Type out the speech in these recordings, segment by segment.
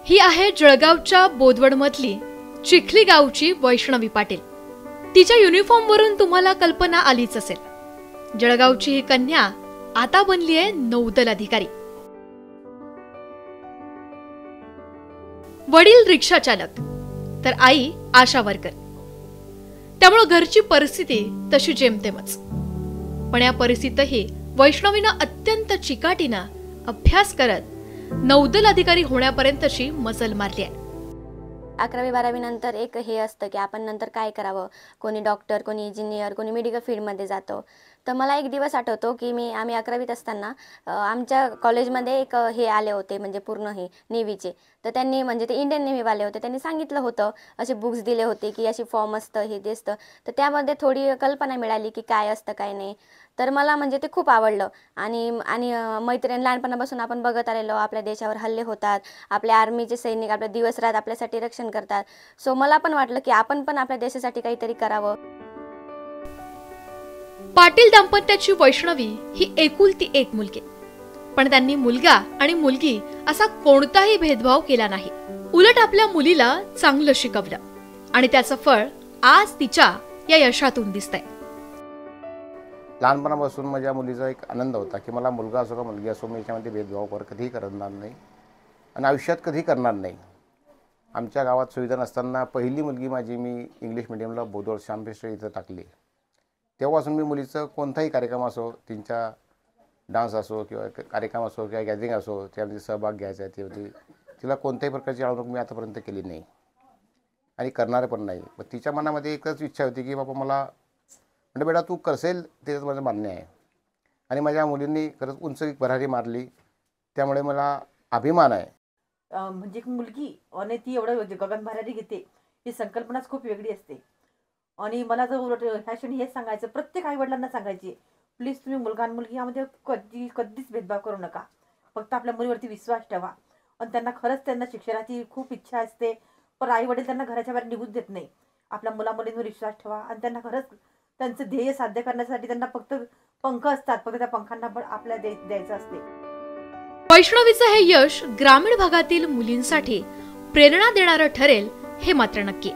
ही आहे जळगावच्या बोदवडमधली चिखली गावची वैष्णवी पाटील। तिच्या युनिफॉर्म वरून तुम्हाला कल्पना आलीच असेल। जळगावची ही कन्या आता बनली आहे नौदल अधिकारी। वडील रिक्षा चालक तर आई आशा वर्कर, त्यामुळे घरची परिस्थिती तशी जेमतेमच। पण या परिस्थितीतही वैष्णवीनं अत्यंत चिकाटीनं अभ्यास करत नौदल अधिकारी होण्यापर्यंतची मजल मारली आहे। 11वी 12वी नंतर एक हे असतं की आपण नंतर काय करावं, कोणी डॉक्टर, कोणी इंजिनियर, कोणी मेडिकल फील्डमध्ये जातो। तर मला एक दिवस आठवतो की आम्ही 11वीत असताना आमच्या कॉलेजमध्ये एक हे आले होते, म्हणजे पूर्ण हे नेव्हीचे। तर त्यांनी म्हणजे ते इंडियन नेव्हीवाले होते, त्यांनी सांगितलं होतं, असे बुक्स दिले होते की अशी फॉर्म असतं, हे ते असतं। तर त्यामध्ये थोडी कल्पना मिळाली की काय असतं काय नाही। तर मला म्हणजे ते खूप आवडलं। आणि मैत्रीण लहानपणापासून आपण बघत आलेलो, आपल्या देशावर हल्ले होतात, आपल्या आर्मीचे सैनिक आपल्या दिवस रात आपल्यासाठी रक्षण करतात। सो मला पण वाटलं की आपण पण आपल्या देशासाठी काहीतरी करावं। पाटील दाम्पत्याची वैष्णवी ही एकुलती एक मुलगी, पण त्यांनी मुलगा आणि मुलगी असा कोणताही भेदभाव केला नाही। उलट आपल्या मुलीला चांगलं शिकवलं आणि त्याचं फळ आज तिच्या या यशातून दिसतंय। लहानपणापासून माझ्या मुलीचा एक आनंद होता की मला मुलगा असो का मुलगी असो, मी याच्यामध्ये भेदभाव कधीही करणार नाही आणि आयुष्यात कधी करणार नाही। आमच्या गावात सुविधा नसताना पहिली मुलगी माझी मी इंग्लिश मीडियमला बोदवड श्यामपेश्वर इथं टाकली। तेव्हापासून मी मुलीचं कोणताही कार्यक्रम असो, तिच्या डान्स असो किंवा कार्यक्रम असो किंवा गॅदरिंग असो, त्यामध्ये सहभाग घ्यायचा आहे। त्यामध्ये तिला कोणत्याही प्रकारची अडवणूक मी आतापर्यंत केली नाही आणि करणार पण नाही। पण तिच्या मनामध्ये एकच इच्छा होती की बाबा मला, म्हणजे बेटा तू करसेल तेच माझं मान्य आहे। आणि माझ्या मुलींनी खरंच उंच भरारी मारली, त्यामुळे मला अभिमान आहे। म्हणजे एक मुलगी आणि ती एवढं गगन भरारी घेते, ही संकल्पनाच खूप वेगळी असते। आणि मला जर उलट ह्या क्षणी हेच सांगायचं, प्रत्येक आईवडिलांना सांगायचे, प्लीज तुम्ही मुलगा आणि मुलगी यामध्ये कधीच भेदभाव करू नका। फक्त आपल्या मुलीवरती विश्वास ठेवा। आणि त्यांना शिक्षणाची खूप इच्छा असते, पण आईवडील त्यांना घराच्या बाहेर निघूच देत नाही। आपल्या मुलींवर विश्वास ठेवा आणि त्यांना खरंच त्यांचं ध्येय साध्य करण्यासाठी त्यांना फक्त पंख असतात, फक्त त्या पंखांना पण आपल्या द्यायचं असते। वैष्णवीचं हे यश ग्रामीण भागातील मुलींसाठी प्रेरणा देणारं ठरेल हे मात्र नक्की।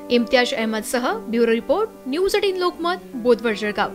इम्तियाज अहमद सह bureau report, news 18 Lokmat, Bodwad Jalgaon.